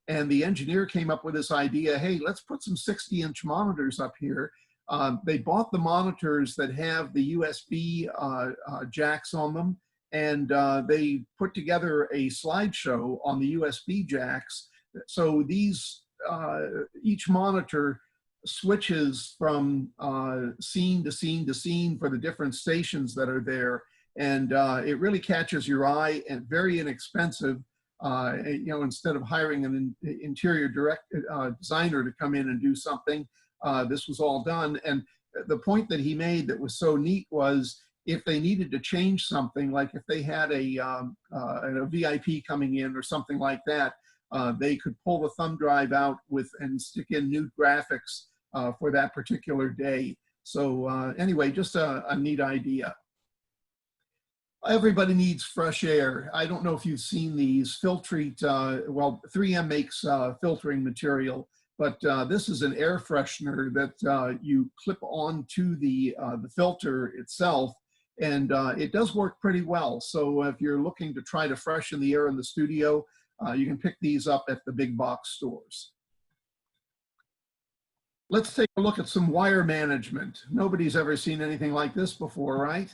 And the engineer came up with this idea, hey, let's put some 60-inch monitors up here. They bought the monitors that have the USB jacks on them, and they put together a slideshow on the USB jacks. So these, each monitor switches from scene to scene to scene for the different stations that are there. And it really catches your eye, and very inexpensive. You know, instead of hiring an interior designer to come in and do something, this was all done. And the point that he made that was so neat was, if they needed to change something, like if they had a VIP coming in or something like that, they could pull the thumb drive out and stick in new graphics for that particular day. So anyway, just a neat idea. Everybody needs fresh air. I don't know if you've seen these Filtrete, well, 3M makes filtering material, but this is an air freshener that you clip onto the filter itself, and it does work pretty well. So if you're looking to try to freshen the air in the studio, you can pick these up at the big box stores. Let's take a look at some wire management. Nobody's ever seen anything like this before, right?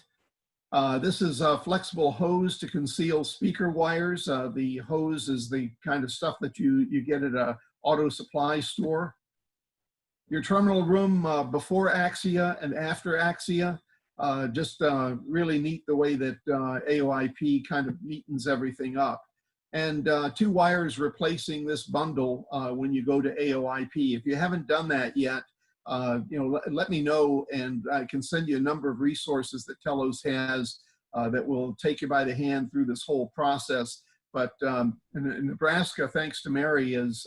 This is a flexible hose to conceal speaker wires. The hose is the kind of stuff that you get at a auto supply store. Your terminal room before Axia and after Axia. Just really neat the way that AOIP kind of neatens everything up. And 2 wires replacing this bundle when you go to AOIP. If you haven't done that yet, you know, let me know, and I can send you a number of resources that Telos has that will take you by the hand through this whole process. But in Nebraska, thanks to Mary, is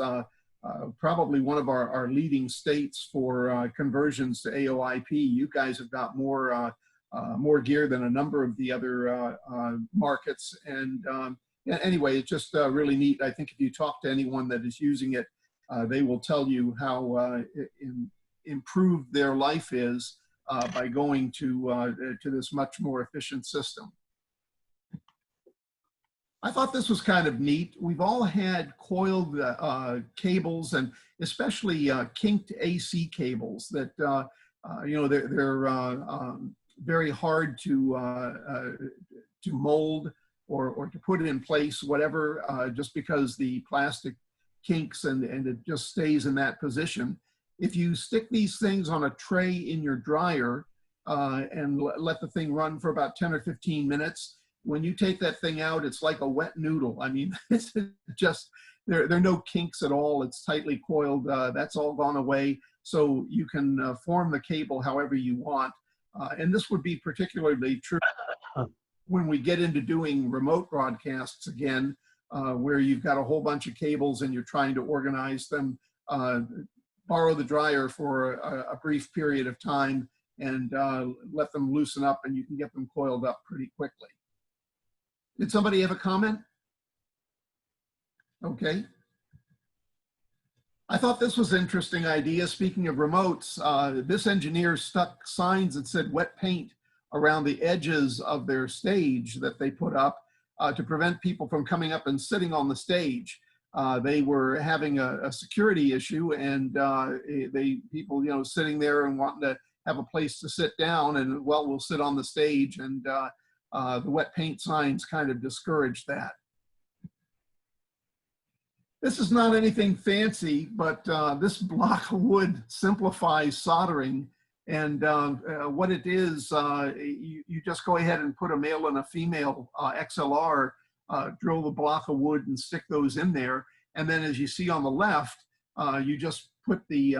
probably one of our leading states for conversions to AOIP. You guys have got more gear than a number of the other markets. And anyway, it's just really neat. I think if you talk to anyone that is using it, they will tell you how improved their life is by going to this much more efficient system. I thought this was kind of neat. We've all had coiled cables, and especially kinked AC cables that you know, they're very hard to mold or to put in place, whatever, just because the plastic kinks and it just stays in that position. If you stick these things on a tray in your dryer and let the thing run for about 10 or 15 minutes, when you take that thing out, it's like a wet noodle. I mean, it's just, there are no kinks at all. It's tightly coiled. That's all gone away. So you can form the cable however you want. And this would be particularly true when we get into doing remote broadcasts again, where you've got a whole bunch of cables and you're trying to organize them. Borrow the dryer for a brief period of time and let them loosen up, and you can get them coiled up pretty quickly. Did somebody have a comment? Okay. I thought this was an interesting idea. Speaking of remotes, this engineer stuck signs that said wet paint around the edges of their stage that they put up to prevent people from coming up and sitting on the stage. They were having a security issue, and people, you know, sitting there and wanting to have a place to sit down, and well, we'll sit on the stage, and the wet paint signs kind of discouraged that. This is not anything fancy, but this block of wood simplifies soldering. And what it is, you just go ahead and put a male and a female XLR, drill the block of wood and stick those in there. And then as you see on the left, you just put the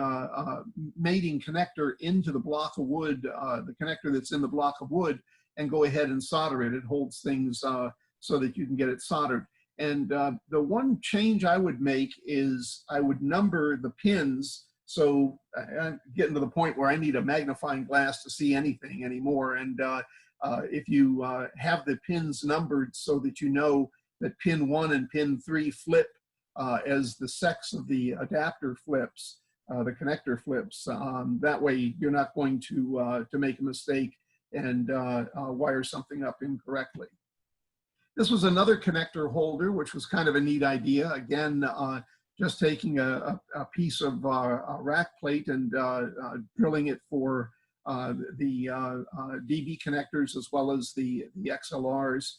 mating connector into the block of wood, the connector that's in the block of wood, and go ahead and solder it. It holds things so that you can get it soldered. And the one change I would make is I would number the pins. So I'm getting to the point where I need a magnifying glass to see anything anymore. And if you have the pins numbered so that you know that pin 1 and pin 3 flip as the sex of the adapter flips, the connector flips, that way you're not going to make a mistake and wire something up incorrectly. This was another connector holder, which was kind of a neat idea. Again, just taking a piece of a rack plate and drilling it for the DB connectors as well as the XLRs.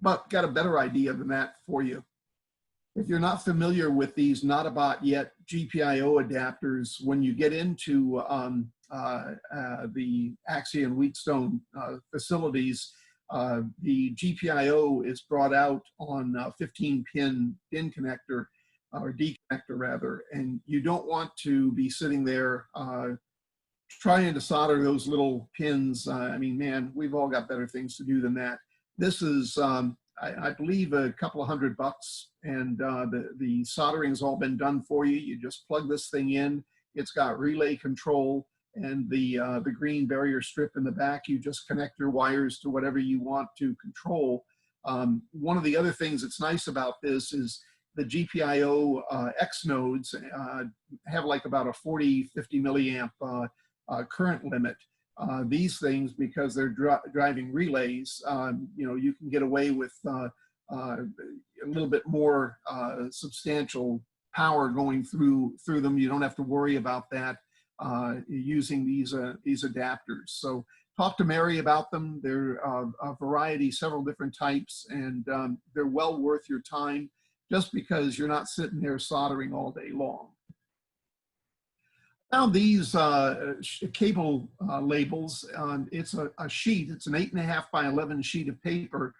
But got a better idea than that for you. If you're not familiar with these not about yet GPIO adapters, when you get into the Axia and Wheatstone facilities, the GPIO is brought out on 15-pin DIN connector, or D connector rather, and you don't want to be sitting there trying to solder those little pins. I mean, man, we've all got better things to do than that. This is, I believe, a couple of $100, and the soldering's all been done for you. You just plug this thing in. It's got relay control, and the green barrier strip in the back, you just connect your wires to whatever you want to control. One of the other things that's nice about this is the GPIO X nodes have like about a 40, 50 milliamp current limit. These things, because they're driving relays, you know, you can get away with a little bit more substantial power going through them. You don't have to worry about that using these adapters. So talk to Mary about them. They're a variety, several different types, and they're well worth your time just because you're not sitting there soldering all day long. Now these cable labels, it's a sheet. It's an 8.5 by 11 sheet of paper.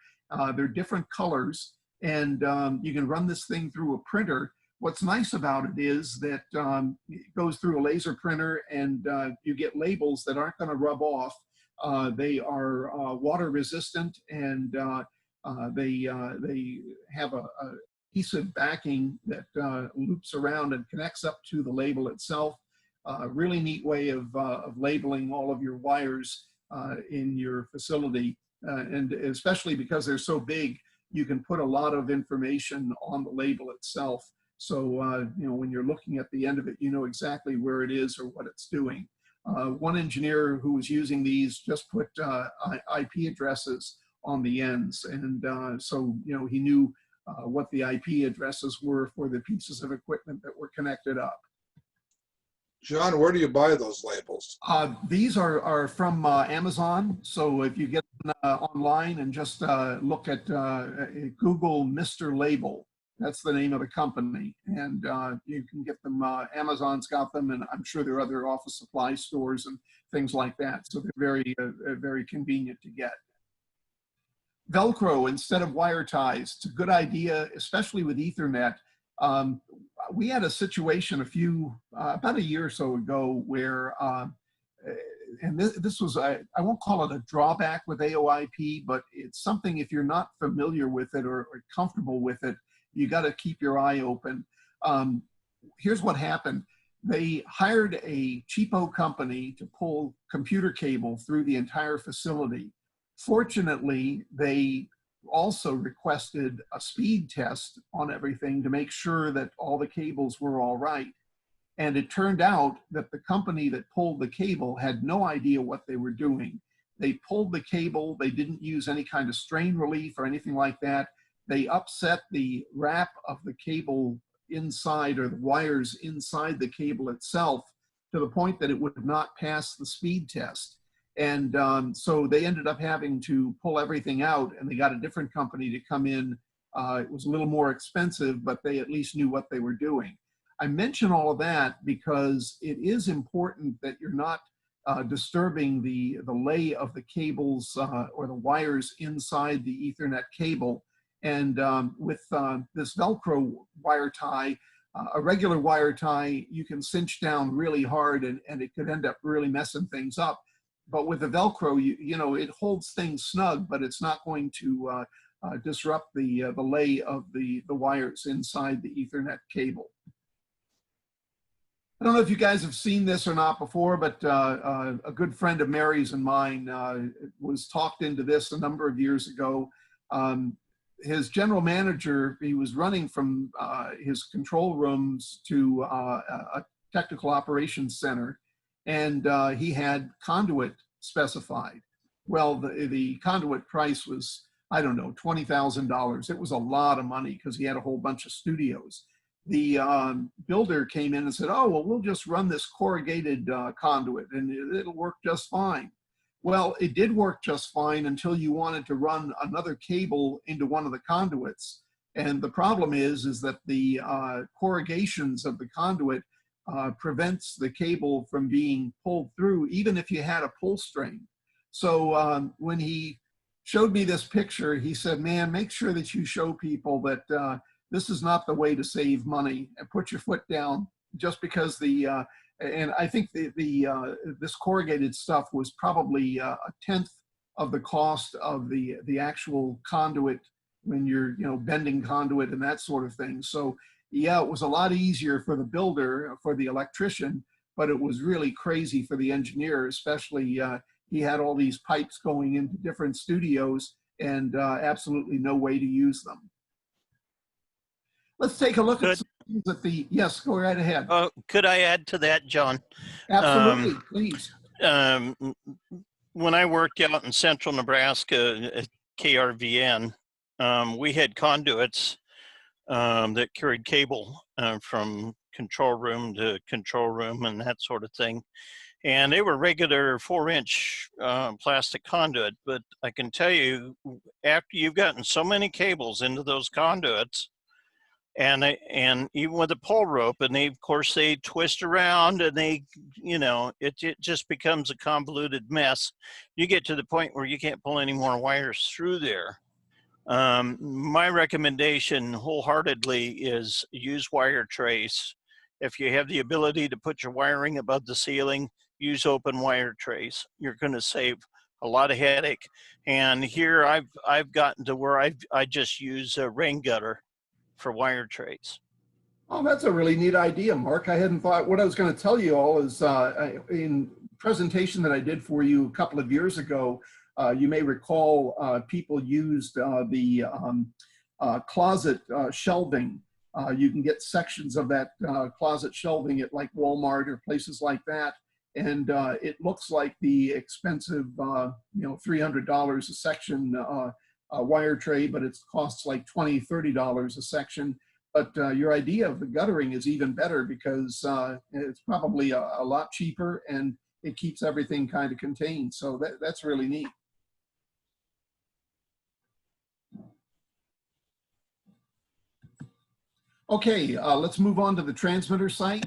They're different colors, and you can run this thing through a printer. What's nice about it is that it goes through a laser printer, and you get labels that aren't going to rub off. They are water resistant, and they have a adhesive backing that loops around and connects up to the label itself. Really neat way of labeling all of your wires in your facility, and especially because they're so big, you can put a lot of information on the label itself. So you know, when you're looking at the end of it, you know exactly where it is or what it's doing. One engineer who was using these just put IP addresses on the ends, and so you know, he knew what the IP addresses were for the pieces of equipment that were connected up. John, where do you buy those labels? These are from Amazon. So if you get them online and just look at Google Mr. Label, that's the name of the company. And you can get them, Amazon's got them, and I'm sure there are other office supply stores and things like that. So they're very, very convenient to get. Velcro instead of wire ties, it's a good idea, especially with Ethernet. We had a situation about a year or so ago where, and this was, I won't call it a drawback with AOIP, but it's something, if you're not familiar with it or comfortable with it, you got to keep your eye open. Here's what happened. They hired a cheapo company to pull computer cable through the entire facility. Fortunately, they also requested a speed test on everything to make sure that all the cables were all right. And it turned out that the company that pulled the cable had no idea what they were doing. They pulled the cable, they didn't use any kind of strain relief or anything like that. They upset the wrap of the cable inside, or the wires inside the cable itself, to the point that it would not pass the speed test. And so they ended up having to pull everything out, and they got a different company to come in. It was a little more expensive, but they at least knew what they were doing. I mention all of that because it is important that you're not disturbing the lay of the cables or the wires inside the Ethernet cable. And with this Velcro wire tie, a regular wire tie, you can cinch down really hard, and it could end up really messing things up. But with the Velcro, you know, it holds things snug, but it's not going to disrupt the lay of the wires inside the Ethernet cable. I don't know if you guys have seen this or not before, but a good friend of Mary's and mine was talked into this a number of years ago. His general manager, he was running from his control rooms to a technical operations center, and he had conduit specified. Well, the conduit price was, I don't know, $20,000. It was a lot of money because he had a whole bunch of studios. the builder came in and said, oh, well, we'll just run this corrugated conduit and it'll work just fine. Well, it did work just fine until you wanted to run another cable into one of the conduits. And the problem is that the corrugations of the conduit prevents the cable from being pulled through, even if you had a pull string. So when he showed me this picture, he said, man, make sure that you show people that this is not the way to save money, and put your foot down. Just because and I think this corrugated stuff was probably a tenth of the cost of the actual conduit when you're bending conduit and that sort of thing. So yeah, it was a lot easier for the builder, for the electrician, but it was really crazy for the engineer, especially he had all these pipes going into different studios and absolutely no way to use them. Let's take a look at some things at the, yes, go right ahead. Could I add to that, John? Absolutely, please. When I worked out in central Nebraska at KRVN, we had conduits that carried cable from control room to control room and that sort of thing. And they were regular 4-inch plastic conduit. But I can tell you, after you've gotten so many cables into those conduits, and even with a pull rope, and of course they twist around, and it just becomes a convoluted mess. You get to the point where you can't pull any more wires through there. My recommendation wholeheartedly is use wire trace. If you have the ability to put your wiring above the ceiling, use open wire trace. You're going to save a lot of headache. And here I've gotten to where I just use a rain gutter for wire trace. Oh, that's a really neat idea, Mark. I hadn't thought. What I was going to tell you all is in presentation that I did for you a couple of years ago, you may recall people used the closet shelving. You can get sections of that closet shelving at like Walmart or places like that. And it looks like the expensive, $300 a section wire tray, but it costs like $20, $30 a section. But your idea of the guttering is even better because it's probably a lot cheaper and it keeps everything kind of contained. So that's really neat. Okay, let's move on to the transmitter site.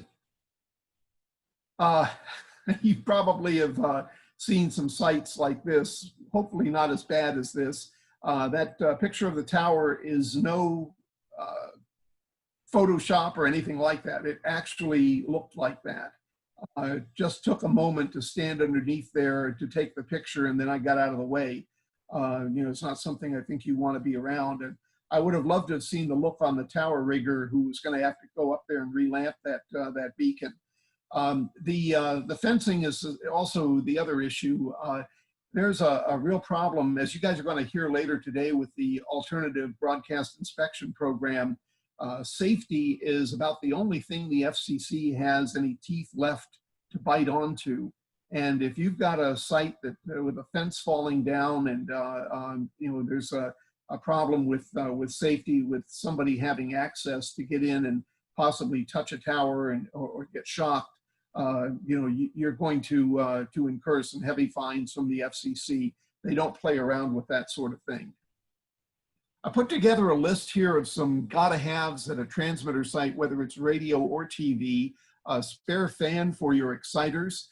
You probably have seen some sites like this, hopefully not as bad as this. That picture of the tower is no Photoshop or anything like that. It actually looked like that. It just took a moment to stand underneath there to take the picture, and then I got out of the way. It's not something I think you want to be around. And I would have loved to have seen the look on the tower rigger who was going to have to go up there and relamp that beacon. The fencing is also the other issue. There's a real problem, as you guys are going to hear later today with the Alternative Broadcast Inspection Program. Safety is about the only thing the FCC has any teeth left to bite onto. And if you've got a site that with a fence falling down and there's a problem with safety, with somebody having access to get in and possibly touch a tower or get shocked, you're going to incur some heavy fines from the FCC. They don't play around with that sort of thing. I put together a list here of some gotta-haves at a transmitter site, whether it's radio or TV. A spare fan for your exciters,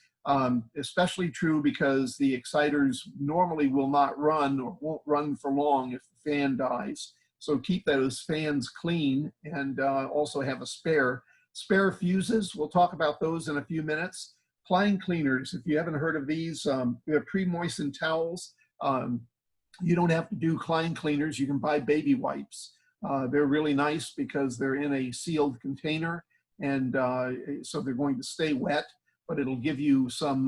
especially true because the exciters normally will not run or won't run for long if the fan dies. So keep those fans clean and also have a spare. Spare fuses, we'll talk about those in a few minutes. Klein cleaners, if you haven't heard of these, they're pre-moistened towels. You don't have to do Klein cleaners, you can buy baby wipes. They're really nice because they're in a sealed container and so they're going to stay wet, but it'll give you some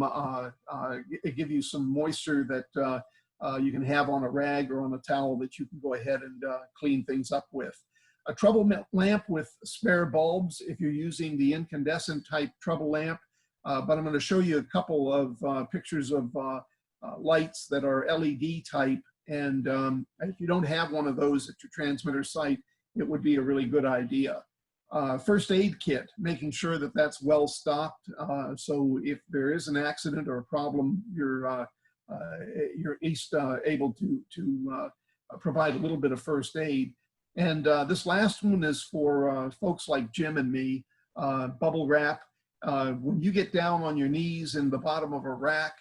moisture that you can have on a rag or on a towel that you can go ahead and clean things up with. A trouble lamp with spare bulbs if you're using the incandescent type trouble lamp, but I'm going to show you a couple of pictures of lights that are LED type, and if you don't have one of those at your transmitter site, it would be a really good idea. first aid kit, making sure that that's well stocked. So if there is an accident or a problem, you're at least able to provide a little bit of first aid. And this last one is for folks like Jim and me, bubble wrap. When you get down on your knees in the bottom of a rack,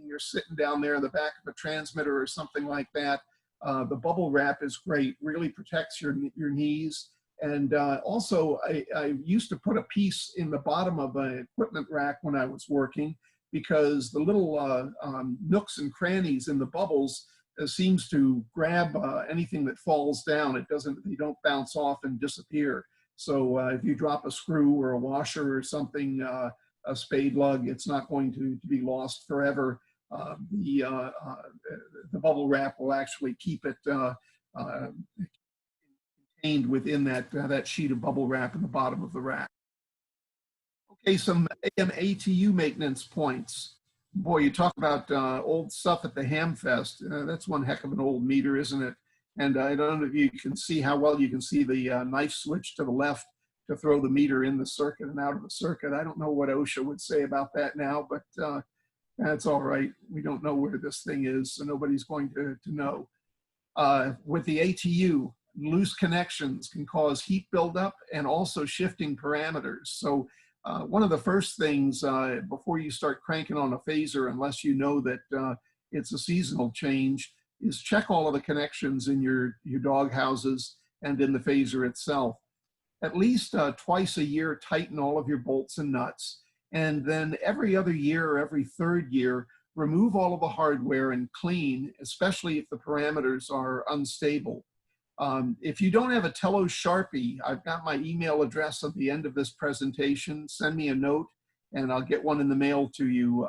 you're sitting down there in the back of a transmitter or something like that, the bubble wrap is great, really protects your knees. And also, I used to put a piece in the bottom of an equipment rack when I was working, because the little nooks and crannies in the bubbles seems to grab anything that falls down. They don't bounce off and disappear. So if you drop a screw or a washer or something, a spade lug, it's not going to be lost forever. The bubble wrap will actually keep it contained within that sheet of bubble wrap in the bottom of the rack. Okay, some AM ATU maintenance points. Boy, you talk about old stuff at the Hamfest. That's one heck of an old meter, isn't it? And I don't know if you can see how well you can see the knife switch to the left to throw the meter in the circuit and out of the circuit. I don't know what OSHA would say about that now, but that's all right. We don't know where this thing is, so nobody's going to know. With the ATU, loose connections can cause heat buildup and also shifting parameters. So one of the first things before you start cranking on a phaser, unless you know that it's a seasonal change, is check all of the connections in your dog houses and in the phaser itself. At least twice a year, tighten all of your bolts and nuts. And then every other year or every third year, remove all of the hardware and clean, especially if the parameters are unstable. If you don't have a Telos Sharpie, I've got my email address at the end of this presentation. Send me a note and I'll get one in the mail to you.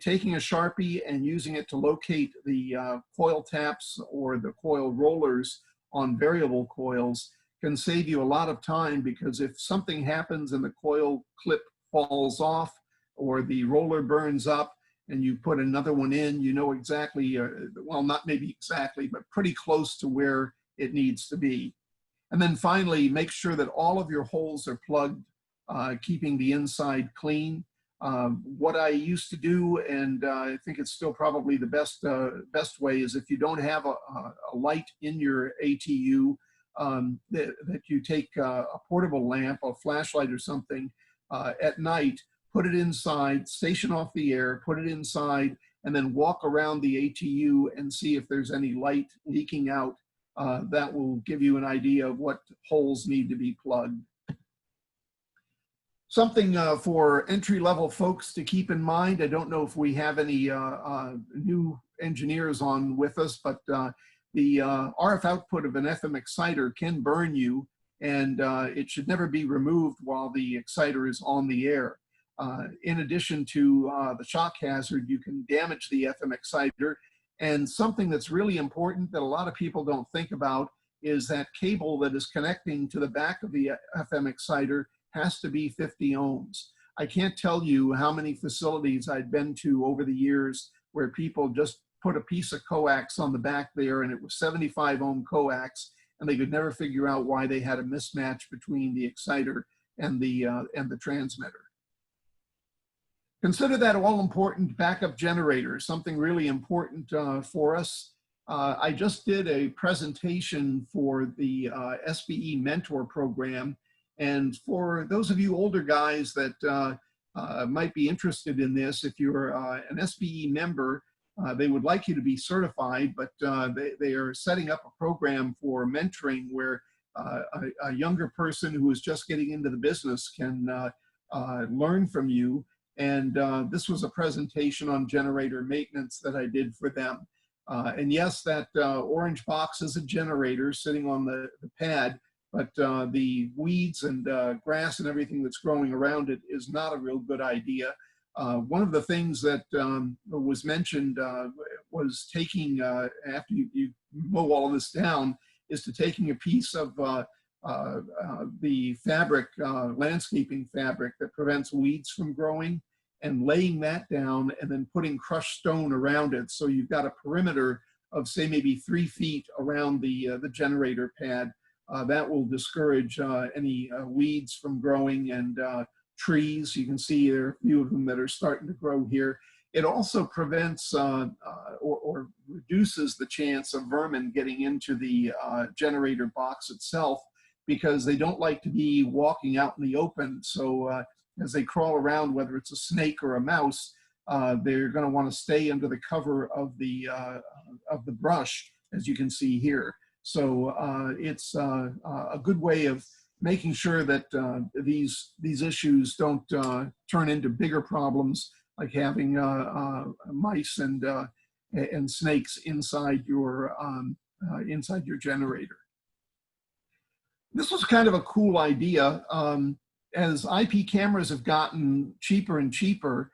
Taking a Sharpie and using it to locate the coil taps or the coil rollers on variable coils can save you a lot of time, because if something happens and the coil clip falls off or the roller burns up and you put another one in, you know exactly, well, not maybe exactly, but pretty close to where it needs to be. And then finally, make sure that all of your holes are plugged, keeping the inside clean. What I used to do, and I think it's still probably the best way, is if you don't have a light in your ATU, that you take a portable lamp, a flashlight or something at night, put it inside, station off the air, put it inside, and then walk around the ATU and see if there's any light leaking out. That will give you an idea of what holes need to be plugged. Something for entry-level folks to keep in mind. I don't know if we have any new engineers on with us, but the RF output of an FM exciter can burn you, and it should never be removed while the exciter is on the air. In addition to the shock hazard, you can damage the FM exciter. And something that's really important that a lot of people don't think about is that cable that is connecting to the back of the FM exciter has to be 50 ohms. I can't tell you how many facilities I've been to over the years where people just put a piece of coax on the back there and it was 75 ohm coax, and they could never figure out why they had a mismatch between the exciter and the transmitter. Consider that all-important backup generator, something really important for us. I just did a presentation for the SBE Mentor program, and for those of you older guys that might be interested in this, if you're an SBE member, they would like you to be certified, but they are setting up a program for mentoring where a younger person who is just getting into the business can learn from you. And this was a presentation on generator maintenance that I did for them. And yes, that orange box is a generator sitting on the pad, but the weeds and grass and everything that's growing around it is not a real good idea. One of the things that was mentioned was taking, after you mow all of this down, is to taking a piece of the fabric, landscaping fabric that prevents weeds from growing, and laying that down and then putting crushed stone around it. So you've got a perimeter of, say, maybe 3 feet around the generator pad. that will discourage any weeds from growing, and trees. You can see there are a few of them that are starting to grow here. It also prevents or reduces the chance of vermin getting into the generator box itself, because they don't like to be walking out in the open. So as they crawl around, whether it's a snake or a mouse, they're going to want to stay under the cover of the brush, as you can see here. So it's a good way of making sure that these issues don't turn into bigger problems, like having mice and snakes inside your generator. This was kind of a cool idea. As IP cameras have gotten cheaper and cheaper,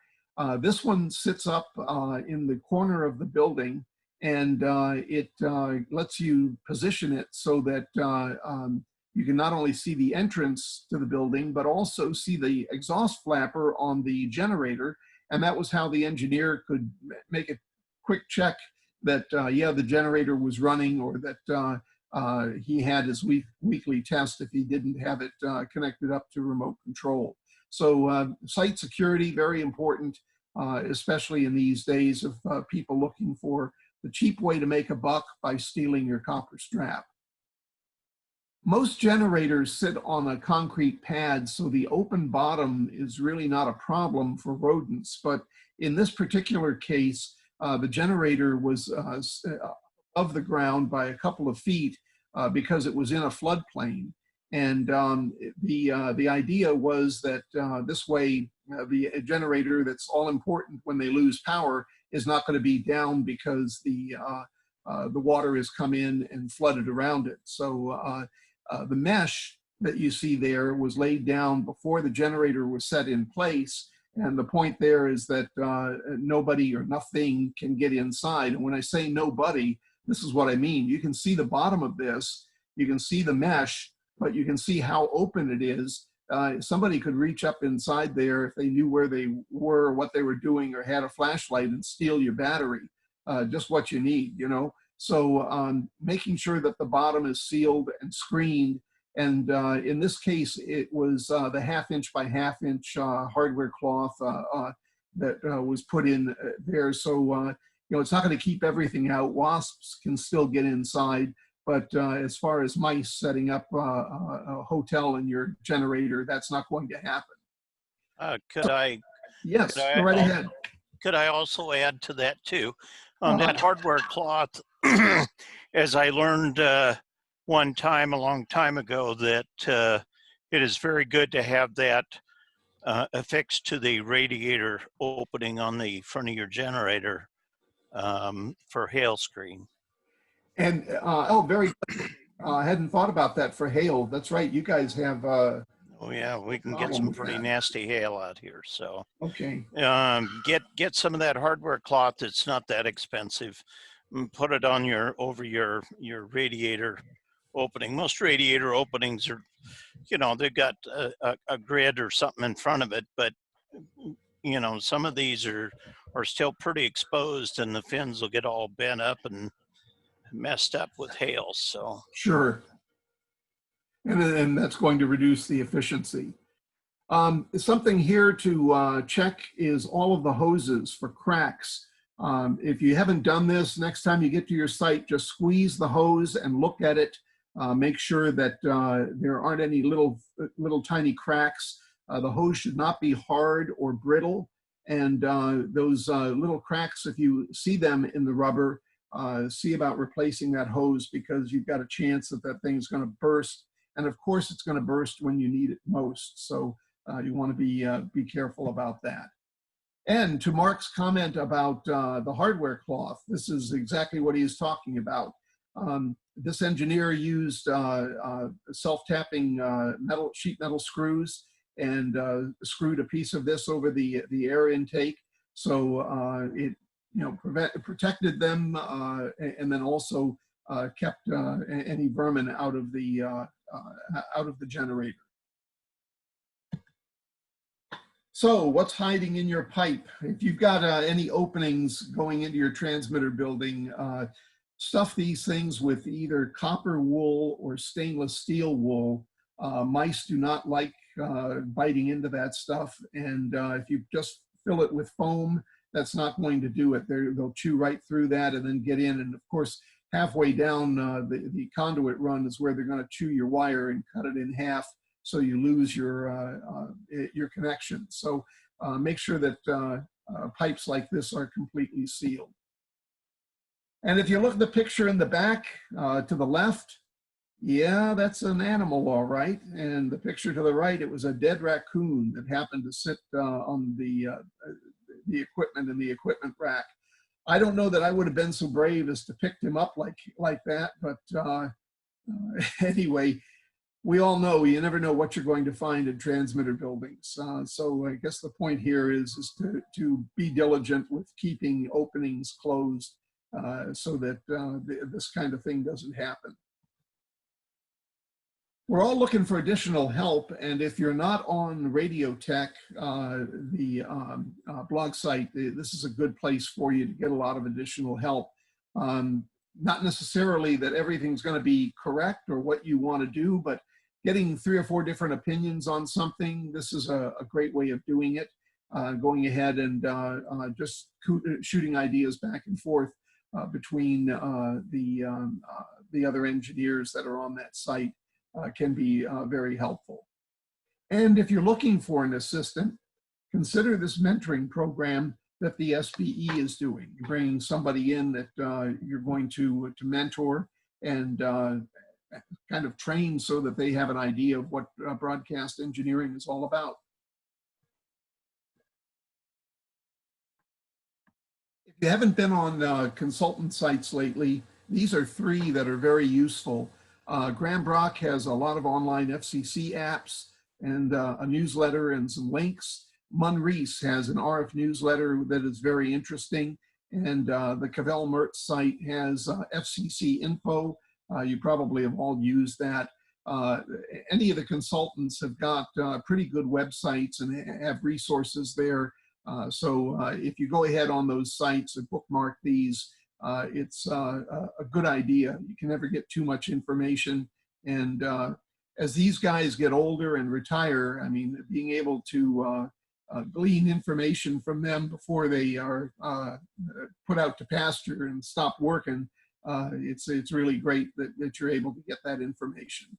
this one sits up in the corner of the building, and it lets you position it so that you can not only see the entrance to the building, but also see the exhaust flapper on the generator. And that was how the engineer could make a quick check that, yeah, the generator was running, or that he had his weekly test if he didn't have it connected up to remote control. So site security, very important, especially in these days of people looking for the cheap way to make a buck by stealing your copper strap. Most generators sit on a concrete pad, so the open bottom is really not a problem for rodents. But in this particular case, the generator was above the ground by a couple of feet because it was in a floodplain. And the idea was that this way, the generator that's all important when they lose power is not going to be down because the water has come in and flooded around it. So the mesh that you see there was laid down before the generator was set in place. And the point there is that nobody or nothing can get inside. And when I say nobody, this is what I mean. You can see the bottom of this, you can see the mesh, but you can see how open it is. Somebody could reach up inside there if they knew where they were, what they were doing, or had a flashlight, and steal your battery, just what you need, you know? So making sure that the bottom is sealed and screened. And in this case, it was the 1/2 inch by 1/2 inch hardware cloth that was put in there. So, you know, it's not going to keep everything out. Wasps can still get inside. But as far as mice setting up a hotel in your generator, that's not going to happen. Yes, go right ahead. Could I also add to that too? On that hardware cloth, as I learned one time, a long time ago, that it is very good to have that affixed to the radiator opening on the front of your generator for hail screen. And, oh, very good. I hadn't thought about that for hail. That's right. You guys have. Oh yeah, we can get some pretty nasty hail out here. So okay. Get some of that hardware cloth. It's not that expensive. Put it on over your radiator opening. Most radiator openings are, you know, they've got a grid or something in front of it, but you know, some of these are still pretty exposed, and the fins will get all bent up and messed up with hail. So sure. And that's going to reduce the efficiency. Something here to check is all of the hoses for cracks. If you haven't done this, next time you get to your site, just squeeze the hose and look at it. Make sure that there aren't any little tiny cracks. The hose should not be hard or brittle. And those little cracks, if you see them in the rubber, see about replacing that hose, because you've got a chance that that thing's going to burst. And of course, it's going to burst when you need it most. So you want to be careful about that. And to Mark's comment about the hardware cloth, this is exactly what he is talking about. This engineer used self-tapping sheet metal screws and screwed a piece of this over the air intake. So it, you know, protected them and then also kept any vermin out of the generator. So what's hiding in your pipe? If you've got any openings going into your transmitter building, stuff these things with either copper wool or stainless steel wool. Mice do not like biting into that stuff. And if you just fill it with foam, that's not going to do it. They'll chew right through that and then get in. And of course, halfway down the conduit run is where they're going to chew your wire and cut it in half, so you lose your connection. So make sure that pipes like this are completely sealed. And if you look at the picture in the back to the left, yeah, that's an animal, all right. And the picture to the right, it was a dead raccoon that happened to sit on the equipment in the equipment rack. I don't know that I would have been so brave as to pick him up like that, but anyway, we all know you never know what you're going to find in transmitter buildings. So I guess the point here is to be diligent with keeping openings closed so that this kind of thing doesn't happen. We're all looking for additional help, and if you're not on Radio Tech, the blog site, this is a good place for you to get a lot of additional help. Not necessarily that everything's going to be correct or what you want to do, but getting 3 or 4 different opinions on something, this is a great way of doing it. Going ahead and just shooting ideas back and forth between the other engineers that are on that site can be very helpful. And if you're looking for an assistant, consider this mentoring program that the SBE is doing. You're bringing somebody in that you're going to mentor and kind of train so that they have an idea of what broadcast engineering is all about. If you haven't been on consultant sites lately, these are 3 that are very useful. Graham Brock has a lot of online FCC apps and a newsletter and some links. Mun Reese has an RF newsletter that is very interesting. And the Cavell Mertz site has FCC info. You probably have all used that. Any of the consultants have got pretty good websites and have resources there. So if you go ahead on those sites and bookmark these, it's a good idea. You can never get too much information. And as these guys get older and retire, I mean, being able to glean information from them before they are put out to pasture and stop working, it's really great that you're able to get that information.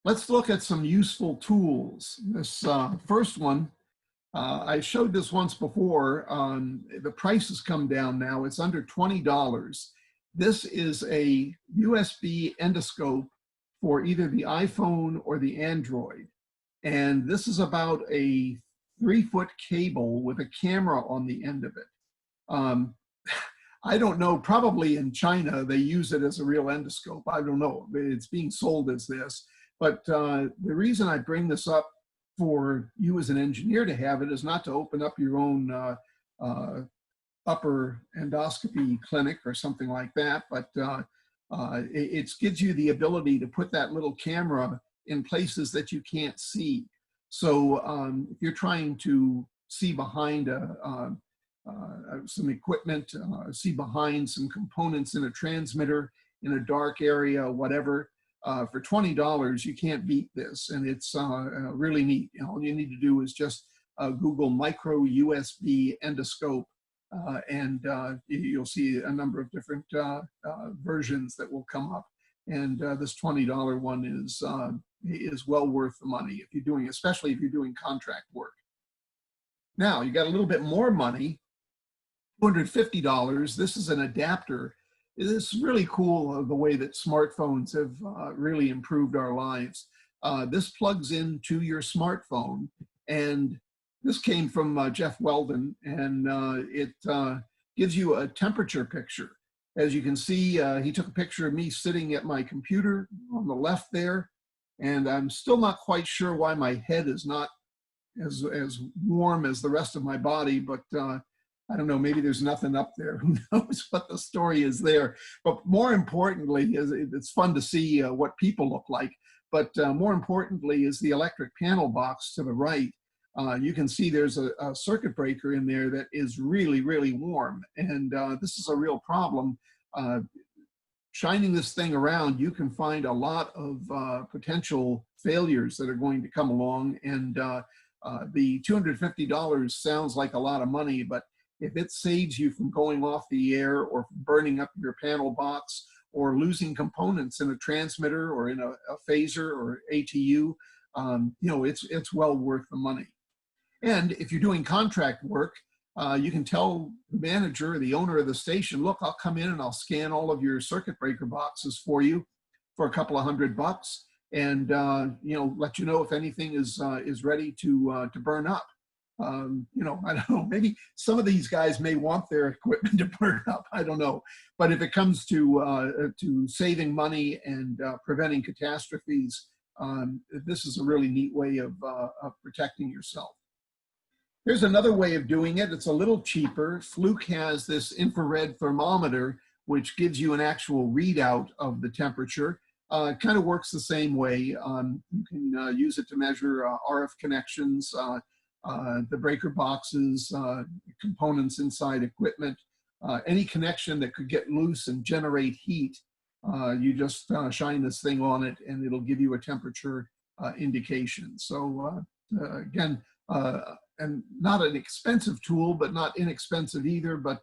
Let's look at some useful tools. This first one, I showed this once before. The price has come down now. It's under $20. This is a USB endoscope for either the iPhone or the Android. And this is about a 3-foot cable with a camera on the end of it. I don't know, probably in China, they use it as a real endoscope. I don't know, it's being sold as this. But the reason I bring this up for you as an engineer to have it is not to open up your own upper endoscopy clinic or something like that, but it gives you the ability to put that little camera in places that you can't see. So if you're trying to see behind some equipment, see behind some components in a transmitter in a dark area, whatever, for $20, you can't beat this, and it's really neat. All you need to do is just Google micro USB endoscope, and you'll see a number of different versions that will come up. And this $20 one is well worth the money if you're doing, especially if you're doing contract work. Now you got a little bit more money, $250. This is an adapter. It's really cool the way that smartphones have really improved our lives. This plugs into your smartphone, and this came from Jeff Weldon, and it gives you a temperature picture. As you can see, he took a picture of me sitting at my computer on the left there, and I'm still not quite sure why my head is not as warm as the rest of my body, but I don't know, maybe there's nothing up there. Who knows what the story is there? But more importantly, it's fun to see what people look like. But more importantly is the electric panel box to the right. you can see there's a circuit breaker in there that is really, really warm. And this is a real problem. Shining this thing around, you can find a lot of potential failures that are going to come along. And the $250 sounds like a lot of money, but if it saves you from going off the air or burning up your panel box or losing components in a transmitter or in a phaser or ATU, it's well worth the money. And if you're doing contract work, you can tell the manager, the owner of the station, look, I'll come in and I'll scan all of your circuit breaker boxes for you for a couple of $100 and, let you know if anything is ready to burn up. I don't know, maybe some of these guys may want their equipment to burn up. I don't know. But if it comes to saving money and preventing catastrophes, this is a really neat way of protecting yourself. Here's another way of doing it. It's a little cheaper. Fluke has this infrared thermometer, which gives you an actual readout of the temperature. It kind of works the same way. You can use it to measure RF connections, the breaker boxes, components inside equipment, any connection that could get loose and generate heat. You just shine this thing on it and it'll give you a temperature indication. So again, and not an expensive tool, but not inexpensive either, but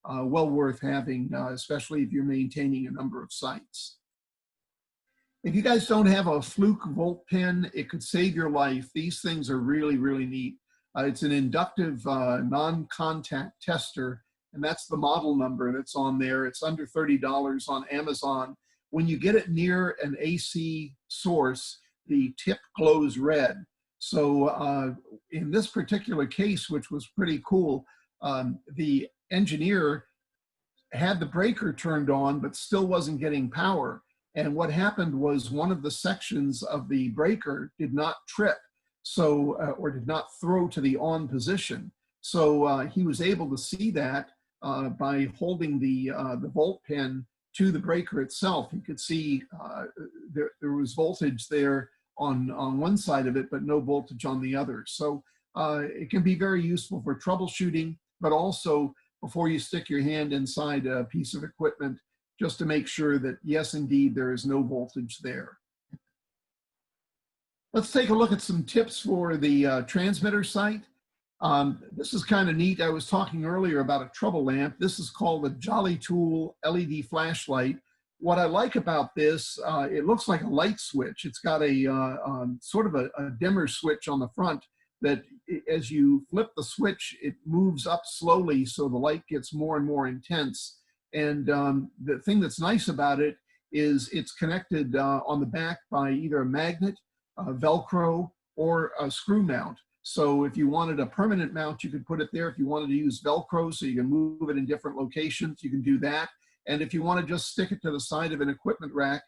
well worth having, especially if you're maintaining a number of sites. If you guys don't have a Fluke volt pen, it could save your life. These things are really, really neat. It's an inductive non-contact tester, and that's the model number that's on there. It's under $30 on Amazon. When you get it near an AC source, the tip glows red. So in this particular case, which was pretty cool, the engineer had the breaker turned on, but still wasn't getting power. And what happened was one of the sections of the breaker did not trip, so or did not throw to the on position. So he was able to see that by holding the volt pen to the breaker itself. He could see there was voltage there on one side of it, but no voltage on the other. So it can be very useful for troubleshooting, but also before you stick your hand inside a piece of equipment, just to make sure that, yes, indeed, there is no voltage there. Let's take a look at some tips for the transmitter site. This is kind of neat. I was talking earlier about a trouble lamp. This is called a Jolly Tool LED flashlight. What I like about this, it looks like a light switch. It's got a sort of a dimmer switch on the front that as you flip the switch, it moves up slowly so the light gets more and more intense. And the thing that's nice about it is it's connected on the back by either a magnet, Velcro, or a screw mount. So if you wanted a permanent mount, you could put it there. If you wanted to use Velcro so you can move it in different locations, you can do that. And if you want to just stick it to the side of an equipment rack,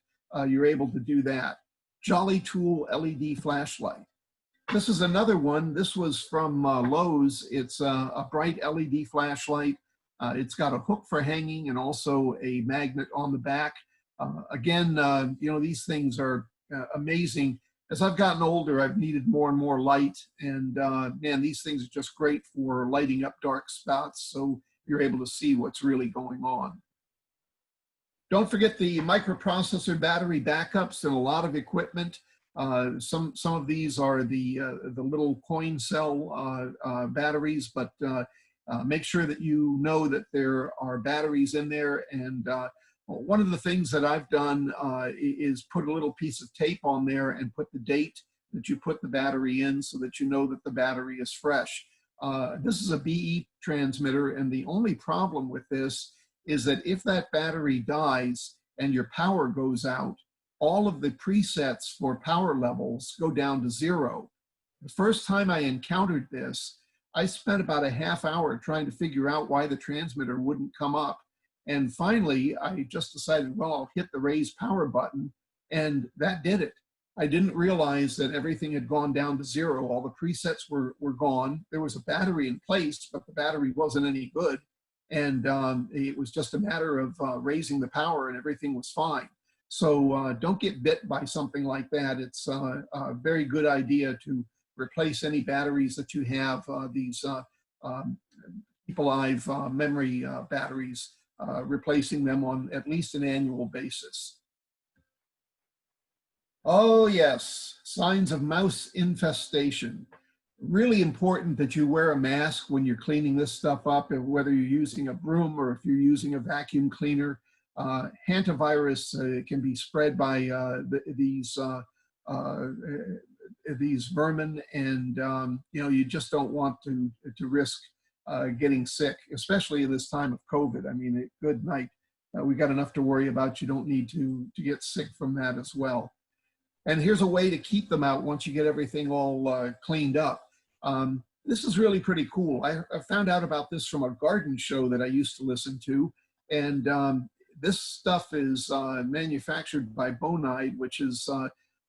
you're able to do that. Jolly Tool LED flashlight. This is another one. This was from Lowe's. It's a bright LED flashlight. It's got a hook for hanging and also a magnet on the back. Again, these things are amazing. As I've gotten older, I've needed more and more light. And man, these things are just great for lighting up dark spots so you're able to see what's really going on. Don't forget the microprocessor battery backups in a lot of equipment. Some of these are the little coin cell batteries, but make sure that you know that there are batteries in there. And one of the things that I've done is put a little piece of tape on there and put the date that you put the battery in so that you know that the battery is fresh. This is a BE transmitter, and the only problem with this is that if that battery dies and your power goes out, all of the presets for power levels go down to 0. The first time I encountered this, I spent about a half hour trying to figure out why the transmitter wouldn't come up. And finally, I just decided, well, I'll hit the raise power button, and that did it. I didn't realize that everything had gone down to 0. All the presets were gone. There was a battery in place, but the battery wasn't any good. And it was just a matter of raising the power and everything was fine. So don't get bit by something like that. It's a very good idea to replace any batteries that you have, these Keep Alive memory batteries, replacing them on at least an annual basis. Oh yes, signs of mouse infestation. Really important that you wear a mask when you're cleaning this stuff up, and whether you're using a broom or if you're using a vacuum cleaner. Hantavirus can be spread by these vermin, and you just don't want to risk getting sick, especially in this time of COVID. I mean, good night. We got enough to worry about. You don't need to get sick from that as well. And here's a way to keep them out once you get everything all cleaned up. This is really pretty cool. I found out about this from a garden show that I used to listen to. And this stuff is manufactured by Bonide, which is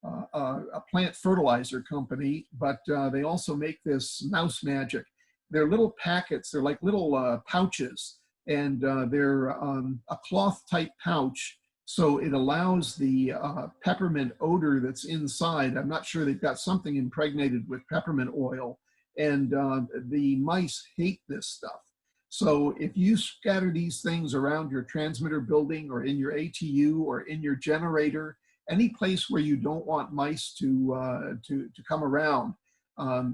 a plant fertilizer company, but they also make this Mouse Magic. They're little packets. They're like little pouches, and they're a cloth type pouch. So it allows the peppermint odor that's inside. I'm not sure, they've got something impregnated with peppermint oil, and the mice hate this stuff. So if you scatter these things around your transmitter building or in your ATU or in your generator, any place where you don't want mice to come around,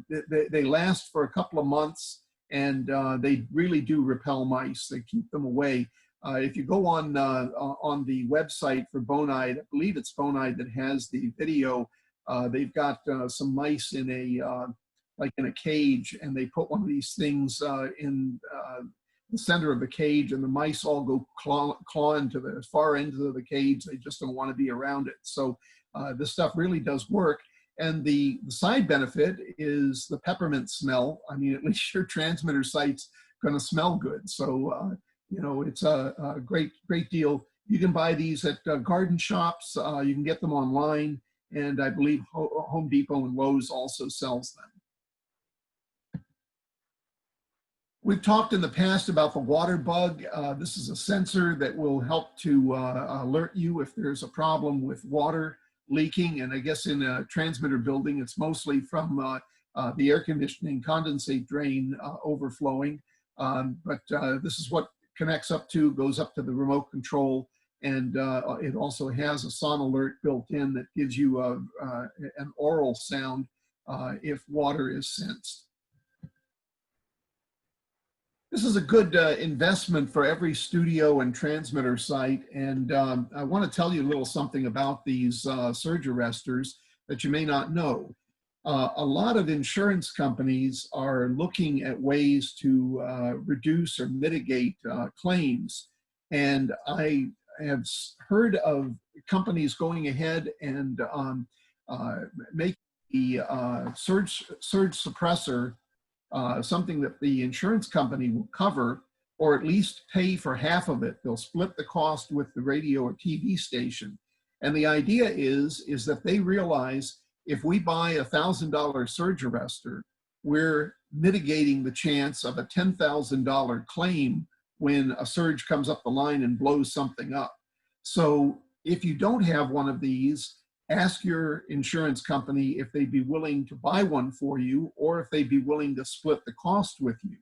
they last for a couple of months, and they really do repel mice. They keep them away. If you go on the website for Bonide, I believe it's Bonide that has the video. They've got some mice in a cage, and they put one of these things in the center of the cage, and the mice all go clawing to the far end of the cage. They just don't want to be around it. So this stuff really does work. And the side benefit is the peppermint smell. I mean, at least your transmitter site's going to smell good. So it's a great deal. You can buy these at garden shops. You can get them online, and I believe Home Depot and Lowe's also sells them. We've talked in the past about the water bug. This is a sensor that will help to alert you if there's a problem with water leaking. And I guess in a transmitter building, it's mostly from the air conditioning condensate drain overflowing. But this is what connects up to, goes up to the remote control, and it also has a sound alert built in that gives you an oral sound if water is sensed. This is a good investment for every studio and transmitter site, and I want to tell you a little something about these surge arresters that you may not know. A lot of insurance companies are looking at ways to reduce or mitigate claims. And I have heard of companies going ahead and making the surge suppressor something that the insurance company will cover, or at least pay for half of it. They'll split the cost with the radio or TV station. And the idea is that they realize if we buy a $1,000 surge arrestor, we're mitigating the chance of a $10,000 claim when a surge comes up the line and blows something up. So if you don't have one of these, ask your insurance company if they'd be willing to buy one for you, or if they'd be willing to split the cost with you.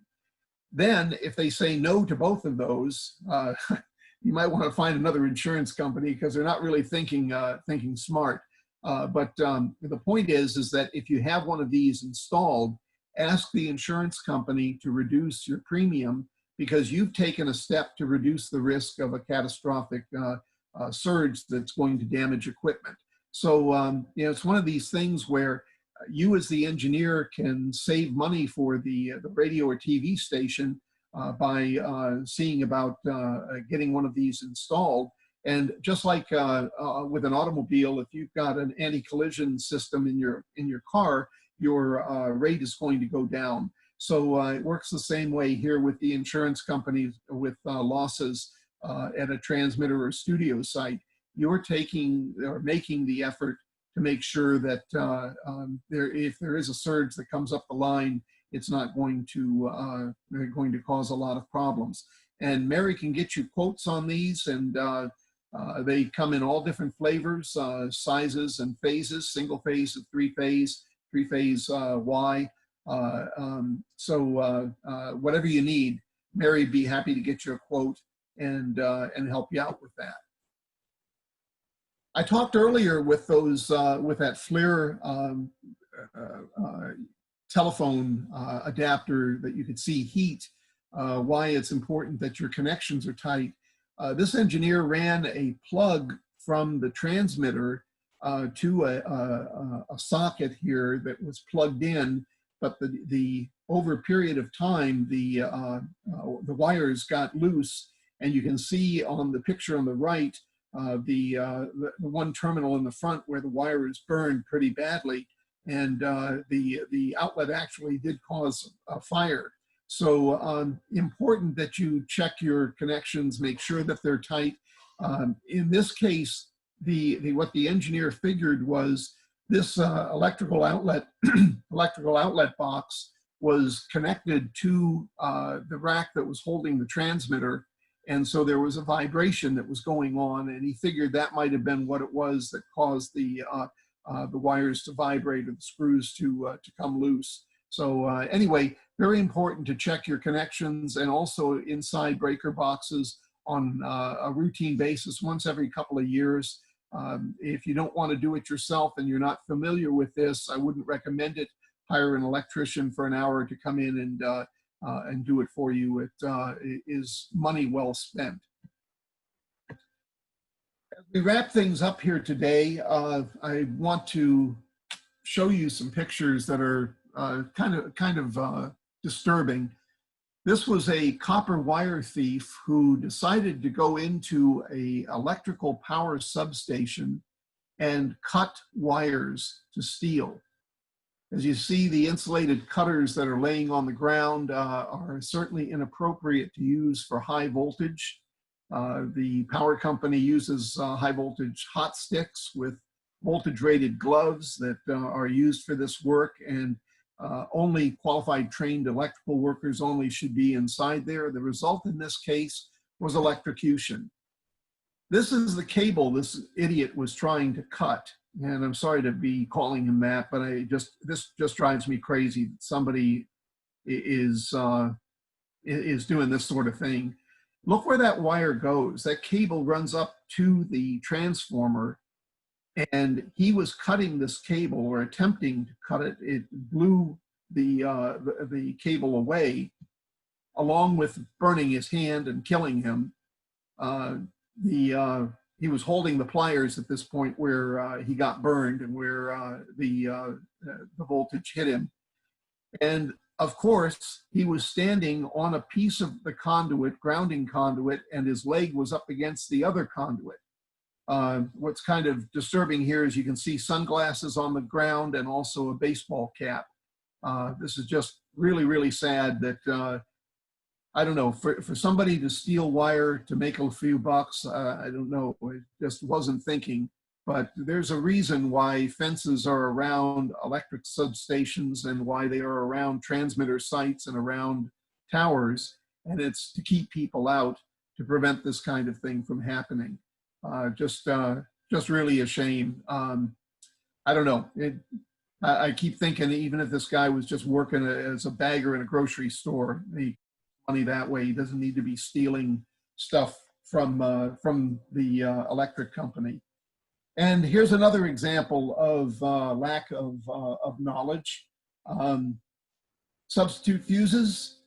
Then if they say no to both of those, you might want to find another insurance company, because they're not really thinking smart. But the point is that if you have one of these installed, ask the insurance company to reduce your premium, because you've taken a step to reduce the risk of a catastrophic surge that's going to damage equipment. So it's one of these things where you as the engineer can save money for the radio or TV station by seeing about getting one of these installed. And just like with an automobile, if you've got an anti-collision system in your car, your rate is going to go down. So it works the same way here with the insurance companies with losses at a transmitter or studio site. You're taking or making the effort to make sure that if there is a surge that comes up the line, it's not going to cause a lot of problems. And Mary can get you quotes on these, and they come in all different flavors, sizes, and phases: single phase, 3-phase, three-phase Y. Whatever you need, Mary would be happy to get you a quote and help you out with that. I talked earlier with those with that FLIR telephone adapter that you could see heat, why it's important that your connections are tight. This engineer ran a plug from the transmitter to a socket here that was plugged in, but over a period of time, the wires got loose, and you can see on the picture on the right, the one terminal in the front where the wire is burned pretty badly, and the outlet actually did cause a fire. So important that you check your connections, make sure that they're tight. In this case, what the engineer figured was this electrical outlet box was connected to the rack that was holding the transmitter, and so there was a vibration that was going on, and he figured that might have been what it was that caused the wires to vibrate or the screws to come loose. So anyway, very important to check your connections, and also inside breaker boxes on a routine basis once every couple of years. If you don't want to do it yourself and you're not familiar with this, I wouldn't recommend it. Hire an electrician for an hour to come in and do it for you. It is money well spent. As we wrap things up here today, I want to show you some pictures that are kind of disturbing. This was a copper wire thief who decided to go into an electrical power substation and cut wires to steal. As you see, the insulated cutters that are laying on the ground are certainly inappropriate to use for high voltage. The power company uses high voltage hot sticks with voltage rated gloves that are used for this work, and only qualified trained electrical workers only should be inside there. The result in this case was electrocution. This is the cable this idiot was trying to cut. And I'm sorry to be calling him that, but this just drives me crazy. Somebody is doing this sort of thing. Look where that wire goes. That cable runs up to the transformer, and he was cutting this cable or attempting to cut it. It blew the cable away, along with burning his hand and killing him. He was holding the pliers at this point where he got burned and where the voltage hit him. And of course, he was standing on a piece of the conduit, grounding conduit, and his leg was up against the other conduit. What's kind of disturbing here is you can see sunglasses on the ground and also a baseball cap. This is just really, really sad that I don't know, for somebody to steal wire to make a few bucks, I don't know, it just wasn't thinking. But there's a reason why fences are around electric substations and why they are around transmitter sites and around towers, and it's to keep people out, to prevent this kind of thing from happening. Just really a shame. I don't know. I keep thinking even if this guy was just working as a bagger in a grocery store, he money that way. He doesn't need to be stealing stuff from the electric company. And here's another example of lack of knowledge. Substitute fuses.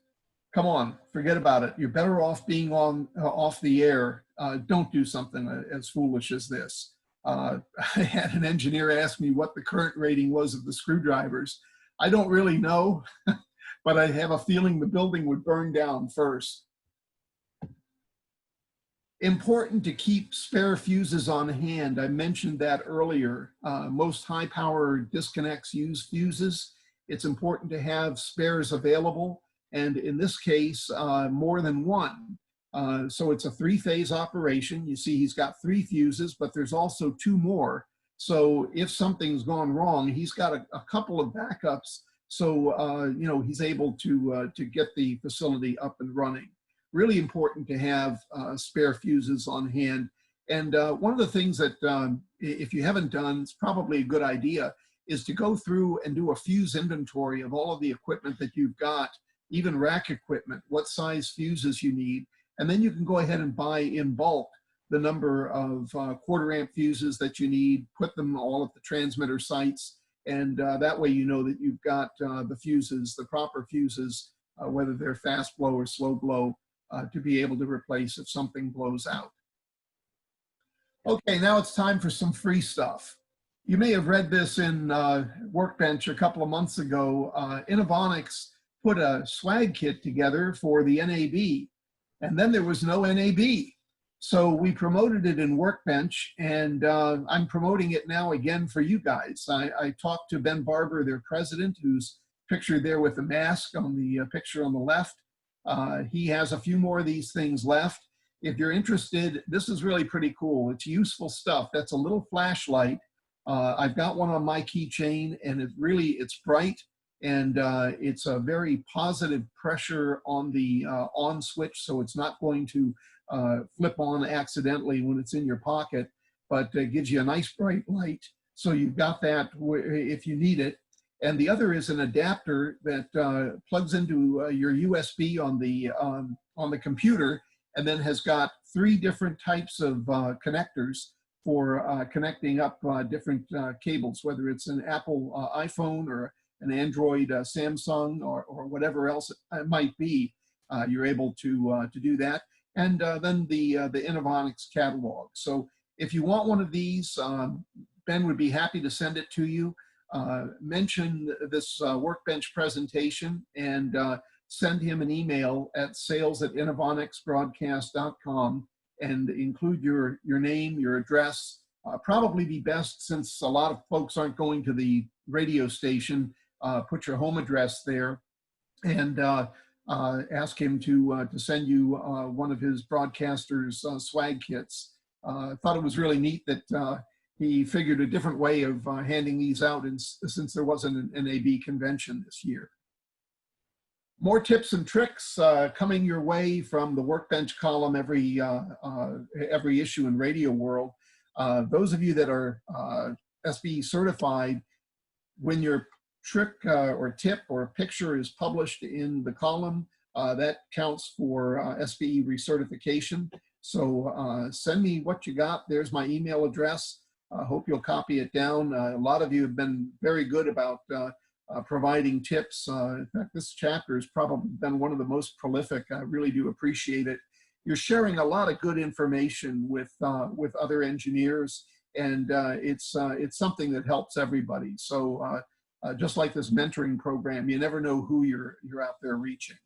Come on, forget about it. You're better off being off the air. Don't do something as foolish as this. I had an engineer ask me what the current rating was of the screwdrivers. I don't really know, but I have a feeling the building would burn down first. Important to keep spare fuses on hand. I mentioned that earlier. Most high power disconnects use fuses. It's important to have spares available, and in this case, more than one. So it's a three-phase operation. You see he's got 3 fuses, but there's also 2 more. So if something's gone wrong, he's got a couple of backups. So you know, he's able to get the facility up and running. Really important to have spare fuses on hand. And one of the things that if you haven't done, it's probably a good idea, is to go through and do a fuse inventory of all of the equipment that you've got, even rack equipment, what size fuses you need. And then you can go ahead and buy in bulk the number of quarter amp fuses that you need, put them all at the transmitter sites, and that way you know that you've got the fuses, the proper fuses, whether they're fast blow or slow blow, to be able to replace if something blows out. Okay, now it's time for some free stuff. You may have read this in Workbench a couple of months ago. Innovonics put a swag kit together for the NAB, and then there was no NAB. So we promoted it in Workbench, and I'm promoting it now again for you guys. I talked to Ben Barber, their president, who's pictured there with the mask on the picture on the left. He has a few more of these things left. If you're interested, this is really pretty cool. It's useful stuff. That's a little flashlight. I've got one on my keychain, and it's bright, and it's a very positive pressure on the on switch, so it's not going to flip on accidentally when it's in your pocket, but it gives you a nice bright light. So you've got that if you need it. And the other is an adapter that plugs into your USB on the computer, and then has got 3 different types of connectors for connecting up different cables, whether it's an Apple iPhone or an Android Samsung or whatever else it might be. You're able to do that. And then the Innovonics catalog. So if you want one of these, Ben would be happy to send it to you. Mention this Workbench presentation and send him an email at sales@innovonicsbroadcast.com and include your name, your address. Probably be best, since a lot of folks aren't going to the radio station, put your home address there, and ask him to send you one of his broadcasters' swag kits. I thought it was really neat that he figured a different way of handing these out, since there wasn't an NAB convention this year. More tips and tricks coming your way from the Workbench column every issue in Radio World. Those of you that are SBE certified, when your trick or tip or picture is published in the column, that counts for SBE recertification. So send me what you got. There's my email address. I hope you'll copy it down. A lot of you have been very good about providing tips. In fact, this chapter has probably been one of the most prolific. I really do appreciate it. You're sharing a lot of good information with other engineers, and it's something that helps everybody. So just like this mentoring program, you never know who you're out there reaching.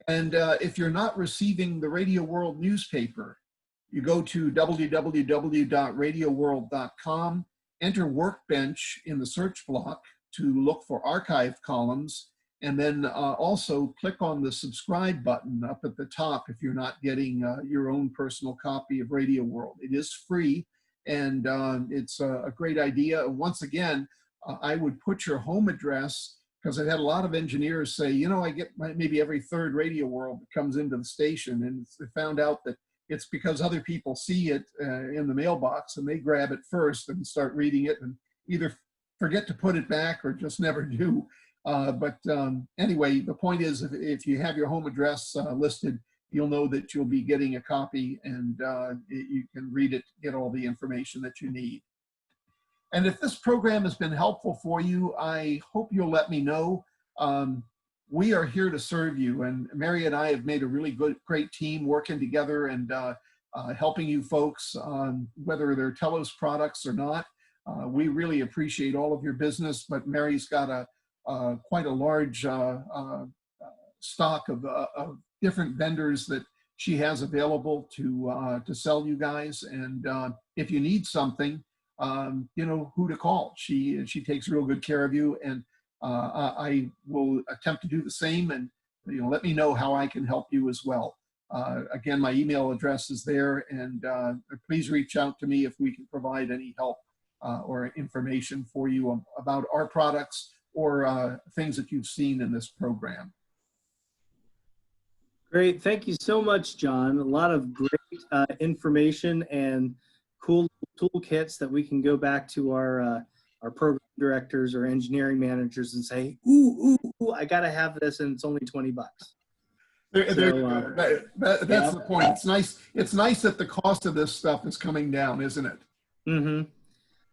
And if you're not receiving the Radio World newspaper, you go to www.radioworld.com, enter Workbench in the search block to look for archived columns, and then also click on the subscribe button up at the top if you're not getting your own personal copy of Radio World. It is free, and it's a great idea. Once again, I would put your home address, because I've had a lot of engineers say, you know, I get maybe every 3rd Radio World that comes into the station, and they found out that it's because other people see it in the mailbox, and they grab it first and start reading it and either forget to put it back or just never do. Anyway, the point is, if you have your home address listed, you'll know that you'll be getting a copy, and you can read it, get all the information that you need. And if this program has been helpful for you, I hope you'll let me know. We are here to serve you, and Mary and I have made a really great team working together and helping you folks, whether they're Telos products or not. We really appreciate all of your business, but Mary's got quite a large stock of different vendors that she has available to sell you guys. And if you need something, you know who to call. She takes real good care of you, and I will attempt to do the same, and let me know how I can help you as well. Again, my email address is there, and please reach out to me if we can provide any help or information for you about our products or things that you've seen in this program. Great, thank you so much, John. A lot of great information and cool toolkits that we can go back to our our program directors or engineering managers and say, ooh, I got to have this and it's only $20. That's Yeah. the point. It's nice. It's nice that the cost of this stuff is coming down, isn't it? Mm-hmm.